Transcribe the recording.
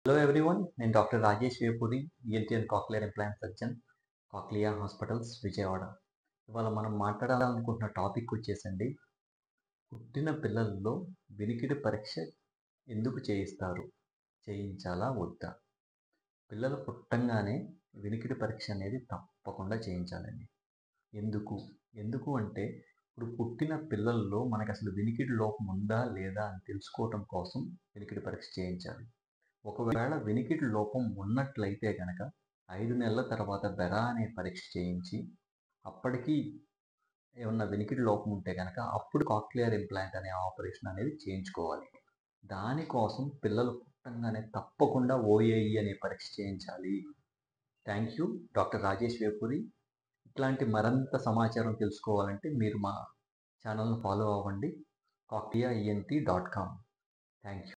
Hello everyone, నేను doctor Rajesh Vepuri, ENT and cochlear implant surgeon, cochlea hospitals, Vijayawada. ఇవాళ మనం మాట్లాడాలనుకుంటున్న topic వచ్చేసండి, పుట్టిన పిల్లల్లో వినికిడి పరీక్ష ఎందుకు చేయిస్తారు, చేయించాలా వద్దా? పిల్లలు పుట్టంగానే వినికిడి పరీక్ష అనేది తప్పకుండా చేయించాలండి. ఎందుకు అంటే ఇప్పుడు పుట్టిన పిల్లల్లో మనకు అసలు వినికిడి లోపం ఉందా లేదా అని తెలుసుకోవటం కోసం వినికిడి పరీక్ష చేయించాలి. ఒకవేళ వినికిడి లోపం ఉన్నట్లయితే కనుక 5 నెలల తర్వాత బెరా అనే పరీక్ష చేయించి అప్పటికి ఏమన్నా వినికిడి లోపం ఉంటే కనుక అప్పుడు కాక్లియర్ ఇంప్లాంట్ అనే ఆపరేషన్ అనేది చేయించుకోవాలి. దానికోసం పిల్లలు పుట్టంగానే తప్పకుండా ఓఏఈ అనే పరీక్ష చేయించాలి. Thank you, doctor Rajesh Vepuri. ఇట్లాంటి మరింత సమాచారం తెలుసుకోవాలంటే మీరు మా ఛానల్ను ఫాలో అవ్వండి, cochleaent.com. Thank you.